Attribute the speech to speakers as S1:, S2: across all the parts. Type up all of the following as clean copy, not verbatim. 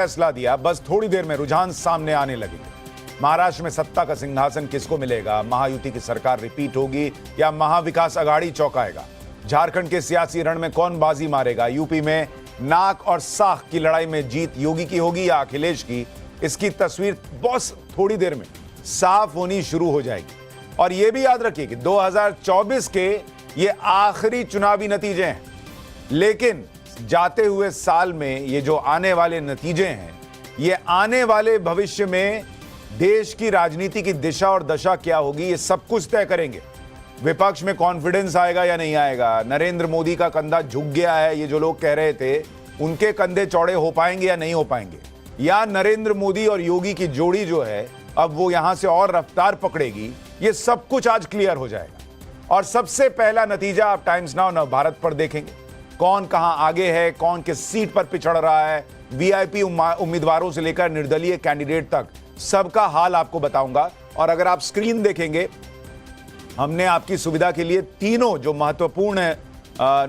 S1: फैसला दिया, बस थोड़ी देर में रुझान सामने आने लगेंगे। महाराष्ट्र में सत्ता का सिंहासन किसको मिलेगा? महायुति की सरकार रिपीट होगी या महाविकास अघाड़ी चौंकाएगा? झारखंड के सियासी रण में कौन बाजी मारेगा? यूपी में नाक और साख की लड़ाई में जीत योगी की होगी या अखिलेश की? इसकी तस्वीर बस थोड़ी देर में साफ होनी शुरू हो जाएगी। और यह भी याद रखिए कि 2024 के ये आखिरी चुनावी नतीजे हैं, लेकिन जाते हुए साल में ये जो आने वाले नतीजे हैं, ये आने वाले भविष्य में देश की राजनीति की दिशा और दशा क्या होगी, ये सब कुछ तय करेंगे। विपक्ष में कॉन्फिडेंस आएगा या नहीं आएगा? नरेंद्र मोदी का कंधा झुक गया है, ये जो लोग कह रहे थे, उनके कंधे चौड़े हो पाएंगे या नहीं हो पाएंगे? या नरेंद्र मोदी और योगी की जोड़ी जो है, अब वो यहां से और रफ्तार पकड़ेगी? ये सब कुछ आज क्लियर हो जाएगा। और सबसे पहला नतीजा आप टाइम्स नाउ नवभारत पर देखेंगे। कौन कहां आगे है, कौन किस सीट पर पिछड़ रहा है, वीआईपी उम्मीदवारों से लेकर निर्दलीय कैंडिडेट तक, सबका हाल आपको बताऊंगा। और अगर आप स्क्रीन देखेंगे, हमने आपकी सुविधा के लिए तीनों जो महत्वपूर्ण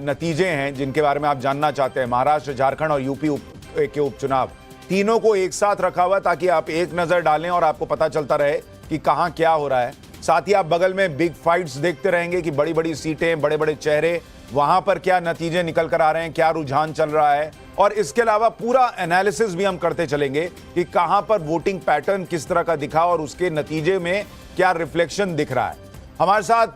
S1: नतीजे हैं जिनके बारे में आप जानना चाहते हैं, महाराष्ट्र, झारखंड और यूपी के उपचुनाव, तीनों को एक साथ रखा हुआ ताकि आप एक नजर डालें और आपको पता चलता रहे कि कहां क्या हो रहा है। साथ ही आप बगल में बिग फाइट्स देखते रहेंगे कि बड़ी बड़ी सीटें, बड़े बड़े चेहरे, वहां पर क्या नतीजे निकल कर आ रहे हैं, क्या रुझान चल रहा है। और इसके अलावा पूरा एनालिसिस भी हम करते चलेंगे कि कहां पर वोटिंग पैटर्न किस तरह का दिखा और उसके नतीजे में क्या रिफ्लेक्शन दिख रहा है। हमारे साथ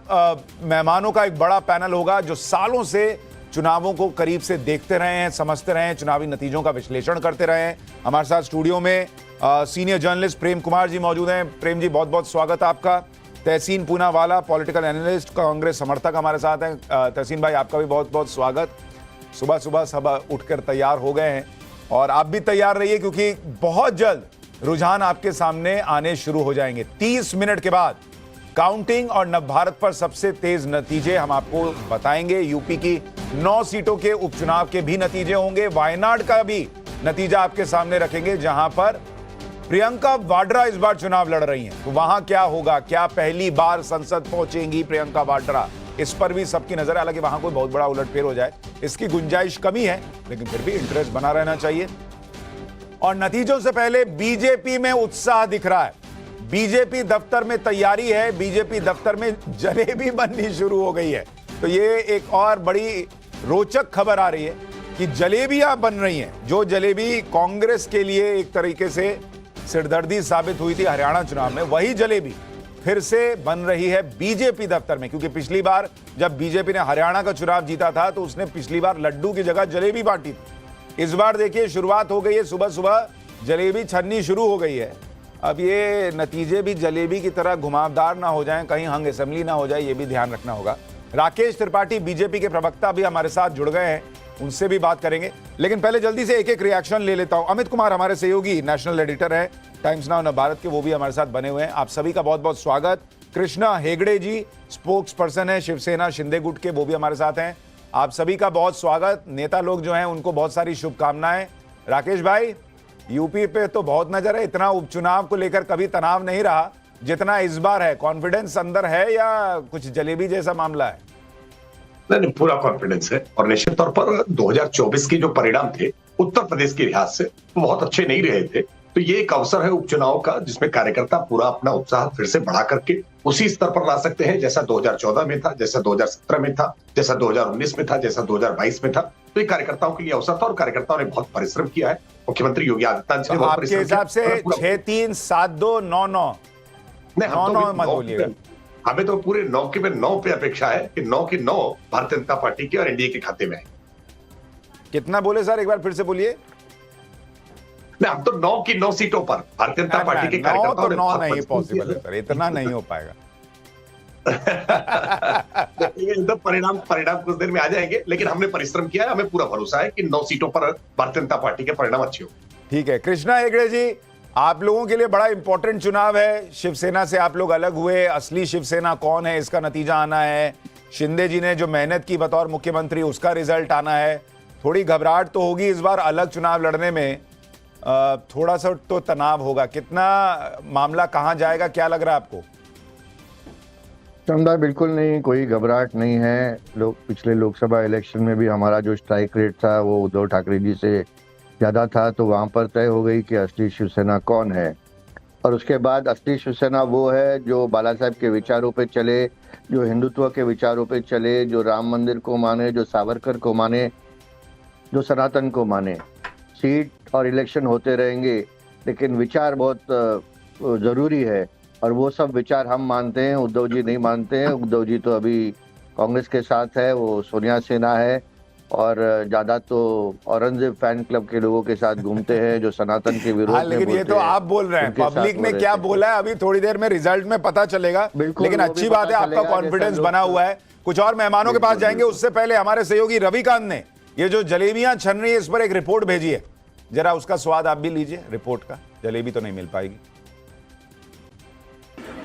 S1: मेहमानों का एक बड़ा पैनल होगा जो सालों से चुनावों को करीब से देखते रहे हैं, समझते रहे हैं, चुनावी नतीजों का विश्लेषण करते रहे हैं। हमारे साथ स्टूडियो में सीनियर जर्नलिस्ट प्रेम कुमार जी मौजूद हैं। प्रेम जी, बहुत बहुत स्वागत आपका। तहसीन पूनावाला, पॉलिटिकल एनालिस्ट, कांग्रेस समर्थक हमारे साथ हैं। तहसीन भाई, आपका भी बहुत बहुत स्वागत। सुबह सुबह सब उठकर तैयार हो गए हैं और आप भी तैयार रहिए क्योंकि बहुत जल्द रुझान आपके सामने आने शुरू हो जाएंगे। 30 मिनट के बाद काउंटिंग और नवभारत पर सबसे तेज नतीजे हम आपको बताएंगे। यूपी की 9 सीटों के उपचुनाव के भी नतीजे होंगे। वायनाड का भी नतीजा आपके सामने रखेंगे जहां पर प्रियंका वाड्रा इस बार चुनाव लड़ रही हैं। तो वहां क्या होगा? क्या पहली बार संसद पहुंचेंगी प्रियंका वाड्रा? इस पर भी सबकी नजर है। हालांकि वहां कोई बहुत बड़ा उलटफेर हो जाए इसकी गुंजाइश कमी है, लेकिन फिर भी इंटरेस्ट बना रहना चाहिए। और नतीजों से पहले बीजेपी में उत्साह दिख रहा है। बीजेपी दफ्तर में तैयारी है, बीजेपी दफ्तर में जलेबी बननी शुरू हो गई है। तो ये एक और बड़ी रोचक खबर आ रही है कि जलेबियां बन रही हैं। जो जलेबी कांग्रेस के लिए एक तरीके से सिरदर्दी साबित हुई थी हरियाणा चुनाव में, वही जलेबी फिर से बन रही है बीजेपी दफ्तर में। क्योंकि पिछली बार जब बीजेपी ने हरियाणा का चुनाव जीता था तो उसने पिछली बार लड्डू की जगह जलेबी बांटी थी। इस बार देखिए शुरुआत हो गई है, सुबह सुबह जलेबी छननी शुरू हो गई है। अब ये नतीजे भी जलेबी की तरह घुमावदार ना हो जाएं, कहीं हंग असेंबली ना हो जाए, ये भी ध्यान रखना होगा। राकेश त्रिपाठी बीजेपी के प्रवक्ता भी हमारे साथ जुड़ गए हैं, उनसे भी बात करेंगे। लेकिन पहले जल्दी से एक एक रिएक्शन ले लेता हूं। अमित कुमार हमारे सहयोगी नेशनल एडिटर है टाइम्स नाउ नवभारत के, वो भी हमारे साथ बने हुए हैं। आप सभी का बहुत बहुत स्वागत। कृष्णा हेगड़े जी स्पोक्स पर्सन है शिवसेना शिंदे गुट के, वो भी हमारे साथ हैं। आप सभी का बहुत स्वागत। नेता लोग जो हैं उनको बहुत सारी शुभकामनाएं। राकेश भाई, यूपी पे तो बहुत नजर है, इतना उपचुनाव को लेकर कभी तनाव नहीं रहा जितना इस बार है। कॉन्फिडेंस अंदर है या कुछ जलेबी जैसा मामला है?
S2: नहीं, पूरा कॉन्फिडेंस है। और निश्चित तौर पर 2024 के जो परिणाम थे उत्तर प्रदेश के लिहाज से बहुत अच्छे नहीं रहे थे। तो ये एक अवसर है उपचुनाव का जिसमें कार्यकर्ता पूरा अपना उत्साह फिर से बढ़ा करके उसी स्तर पर ला सकते हैं जैसा 2014 में था, जैसा 2017 में था, जैसा 2019 में था, जैसा 2022 में था। तो ये कार्यकर्ताओं के लिए अवसर था और कार्यकर्ताओं ने बहुत परिश्रम किया है। मुख्यमंत्री योगी आदित्यनाथ जी ने
S1: आपके हिसाब से 6-3-7-2-9-9 मत बोलिएगा।
S2: हमें तो पूरे 9 के 9 पे अपेक्षा है कि 9 के 9 भारतीय जनता पार्टी के और एनडीए के खाते में है।
S1: कितना बोले सर, एक बार फिर से बोलिए।
S2: हम तो 9 की 9 सीटों पर भारतीय जनता पार्टी के कार्यकर्ताओं ने
S1: 9 नहीं पॉसिबल है सर, इतना नहीं हो पाएगा।
S2: तो परिणाम कुछ देर में आ जाएंगे, लेकिन हमने परिश्रम किया है। हमें पूरा भरोसा है कि 9 सीटों पर भारतीय जनता पार्टी के परिणाम अच्छे होंगे।
S1: ठीक है कृष्णा हेगड़े जी, आप लोगों के लिए बड़ा इंपॉर्टेंट चुनाव है। शिवसेना से आप लोग अलग हुए, असली शिवसेना कौन है इसका नतीजा आना है। शिंदे जी ने जो मेहनत की बतौर मुख्यमंत्री, उसका रिजल्ट आना है। थोड़ी घबराहट तो होगी इस बार अलग चुनाव लड़ने में, थोड़ा सा तो तनाव होगा। कितना मामला कहां जाएगा, क्या लग रहा है आपको?
S3: चंदा, बिल्कुल नहीं, कोई घबराहट नहीं है। पिछले लोकसभा इलेक्शन में भी हमारा जो स्ट्राइक रेट था वो उद्धव ठाकरे जी से ज़्यादा था तो वहाँ पर तय हो गई कि असली शिवसेना कौन है। और उसके बाद असली शिवसेना वो है जो बाला साहब के विचारों पे चले, जो हिंदुत्व के विचारों पे चले, जो राम मंदिर को माने, जो सावरकर को माने, जो सनातन को माने। सीट और इलेक्शन होते रहेंगे, लेकिन विचार बहुत ज़रूरी है। और वो सब विचार हम मानते हैं, उद्धव जी नहीं मानते हैं। उद्धव जी तो अभी कांग्रेस के साथ है, वो सोनिया सेना है, और ज़्यादा तो औरंगजेब फैन क्लब के लोगों के साथ घूमते हैं जो सनातन के विरोध
S1: हाँ,
S3: में
S1: लेकिन ये
S3: बोलते
S1: तो
S3: हैं।
S1: आप बोल रहे हैं,
S3: उनके साथ
S1: पब्लिक
S3: वो
S1: ने क्या
S3: रहते हैं।
S1: बोला है अभी थोड़ी देर में रिजल्ट में पता चलेगा।
S3: बिल्कुल,
S1: लेकिन
S3: वो भी
S1: अच्छी बात है,
S3: पता
S1: आपका
S3: चलेगा,
S1: कॉन्फिडेंस
S3: जैसा
S1: बना
S3: लोग-
S1: हुआ है। कुछ और मेहमानों के पास
S3: बिल्कुल,
S1: जाएंगे,
S3: बिल्कुल।
S1: उससे पहले हमारे सहयोगी रविकांत ने ये जो जलेबियां छन रही है इस पर एक रिपोर्ट भेजी है, जरा उसका स्वाद आप भी लीजिए। रिपोर्ट का जलेबी तो नहीं मिल पाएगी।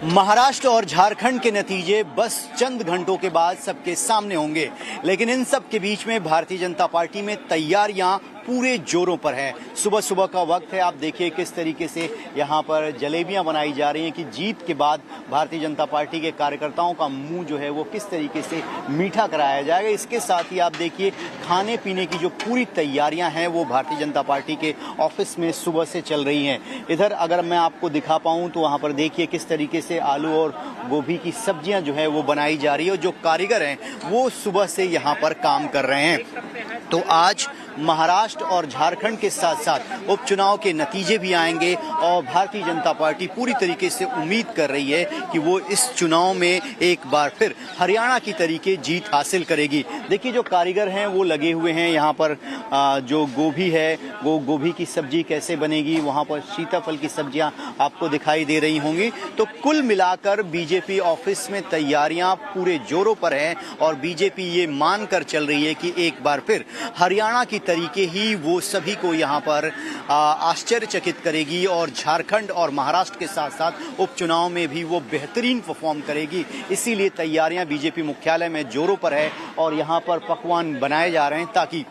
S4: महाराष्ट्र और झारखंड के नतीजे बस चंद घंटों के बाद सबके सामने होंगे, लेकिन इन सब के बीच में भारतीय जनता पार्टी में तैयारियां पूरे जोरों पर है। सुबह सुबह का वक्त है, आप देखिए किस तरीके से यहाँ पर जलेबियां बनाई जा रही हैं कि जीत के बाद भारतीय जनता पार्टी के कार्यकर्ताओं का मुंह जो है वो किस तरीके से मीठा कराया जाएगा। इसके साथ ही आप देखिए खाने पीने की जो पूरी तैयारियां हैं वो भारतीय जनता पार्टी के ऑफिस में सुबह से चल रही हैं। इधर अगर मैं आपको दिखा पाऊं तो वहाँ पर देखिए किस तरीके से आलू और गोभी की सब्जियां जो है वो बनाई जा रही है, और जो कारीगर हैं वो सुबह से यहाँ पर काम कर रहे हैं। तो आज महाराष्ट्र और झारखंड के साथ साथ उपचुनाव के नतीजे भी आएंगे, और भारतीय जनता पार्टी पूरी तरीके से उम्मीद कर रही है कि वो इस चुनाव में एक बार फिर हरियाणा की तरीके जीत हासिल करेगी। देखिए जो कारीगर हैं वो लगे हुए हैं यहाँ पर। जो गोभी है वो गोभी की सब्जी कैसे बनेगी, वहाँ पर सीताफल की सब्जियाँ आपको दिखाई दे रही होंगी। तो कुल मिलाकर बीजेपी ऑफिस में तैयारियां पूरे जोरों पर हैं, और बीजेपी ये मानकर चल रही है कि एक बार फिर हरियाणा की तरीके ही वो सभी को यहाँ पर आश्चर्यचकित करेगी, और झारखंड और महाराष्ट्र के साथ साथ उपचुनाव में भी वो बेहतरीन परफॉर्म करेगी। इसीलिए तैयारियां बीजेपी मुख्यालय में जोरों पर है, और यहाँ पर पकवान बनाए जा रहे हैं ताकि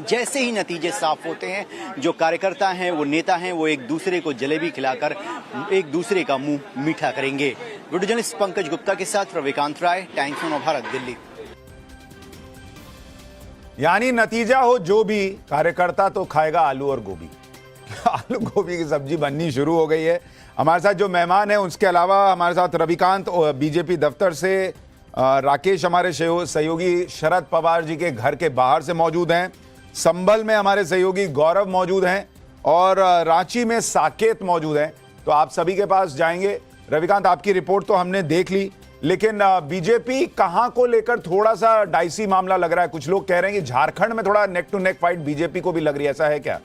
S4: जैसे ही नतीजे साफ होते हैं जो कार्यकर्ता हैं वो नेता हैं वो एक दूसरे को जलेबी खिलाकर एक दूसरे का मुंह मीठा करेंगे। वीडियो जर्नलिस्ट पंकज गुप्ता के साथ रविकांत राय, टाइम्स ऑफ भारत, दिल्ली।
S1: यानी नतीजा हो जो भी, कार्यकर्ता तो खाएगा आलू और गोभी। आलू गोभी की सब्जी बननी शुरू हो गई है। हमारे साथ जो मेहमान हैं उसके अलावा हमारे साथ रविकांत बीजेपी दफ्तर से, राकेश हमारे सहयोगी शरद पवार जी के घर के बाहर से मौजूद हैं, संभल में हमारे सहयोगी गौरव मौजूद हैं, और रांची में साकेत मौजूद हैं। तो आप सभी के पास जाएंगे। रविकांत, आपकी रिपोर्ट तो हमने देख ली, लेकिन बीजेपी कहां को लेकर थोड़ा सा डाइसी मामला लग रहा है। कुछ लोग कह रहे हैं कि झारखंड में थोड़ा neck to neck fight BJP को भी लग रही है, ऐसा है क्या?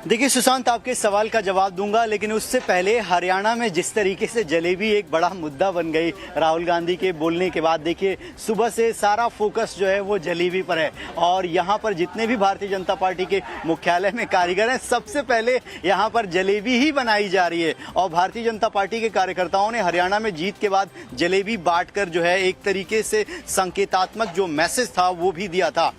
S4: देखिए सुशांत, आपके सवाल का जवाब दूंगा, लेकिन उससे पहले हरियाणा में जिस तरीके से जलेबी एक बड़ा मुद्दा बन गई राहुल गांधी के बोलने के बाद, देखिए सुबह से सारा फोकस जो है वो जलेबी पर है, और यहाँ पर जितने भी भारतीय जनता पार्टी के मुख्यालय में कारीगर हैं सबसे पहले यहाँ पर जलेबी ही बनाई जा रही है। और भारतीय जनता पार्टी के कार्यकर्ताओं ने हरियाणा में जीत के बाद जलेबी बांटकर जो है एक तरीके से संकेतात्मक जो मैसेज था वो भी दिया था।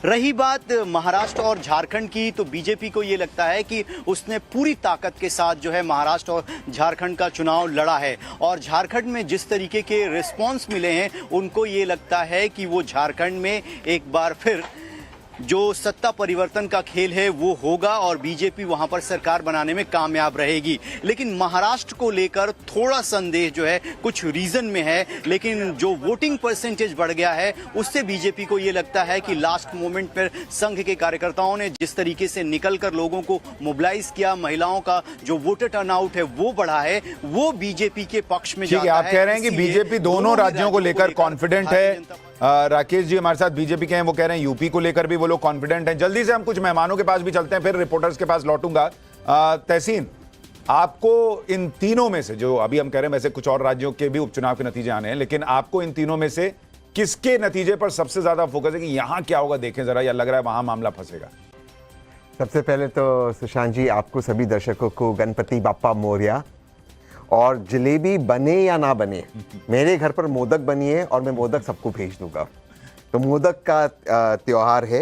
S4: रही बात महाराष्ट्र और झारखंड की, तो बीजेपी को ये लगता है कि उसने पूरी ताकत के साथ जो है महाराष्ट्र और झारखंड का चुनाव लड़ा है, और झारखंड में जिस तरीके के रिस्पांस मिले हैं उनको ये लगता है कि वो झारखंड में एक बार फिर जो सत्ता परिवर्तन का खेल है वो होगा, और बीजेपी वहां पर सरकार बनाने में कामयाब रहेगी। लेकिन महाराष्ट्र को लेकर थोड़ा संदेह जो है कुछ रीजन में है, लेकिन जो वोटिंग परसेंटेज बढ़ गया है उससे बीजेपी को ये लगता है कि लास्ट मोमेंट पर संघ के कार्यकर्ताओं ने जिस तरीके से निकलकर लोगों को मोबिलाइज किया, महिलाओं का जो वोटर टर्नआउट है वो बढ़ा है, वो बीजेपी के पक्ष में
S1: ठीक है, आप कह रहे हैं कि बीजेपी दोनों राज्यों को लेकर कॉन्फिडेंट है। राकेश जी हमारे साथ बीजेपी के हैं, वो कह रहे हैं यूपी को लेकर भी वो लोग कॉन्फिडेंट हैं। जल्दी से हम कुछ मेहमानों के पास भी चलते हैं, फिर रिपोर्टर्स के पास लौटूंगा। तहसीन, आपको इन तीनों में से, जो अभी हम कह रहे हैं वैसे कुछ और राज्यों के भी उपचुनाव के नतीजे आने हैं, लेकिन आपको इन तीनों में से किसके नतीजे पर सबसे ज्यादा फोकस है कि यहां क्या होगा देखें जरा, या लग रहा है वहां मामला फंसेगा?
S5: सबसे पहले तो सुशांत जी, आपको सभी दर्शकों को गणपति बाप्पा मोरया। और जलेबी बने या ना बने, मेरे घर पर मोदक बनी है और मैं मोदक सबको भेज दूंगा। तो मोदक का त्योहार है।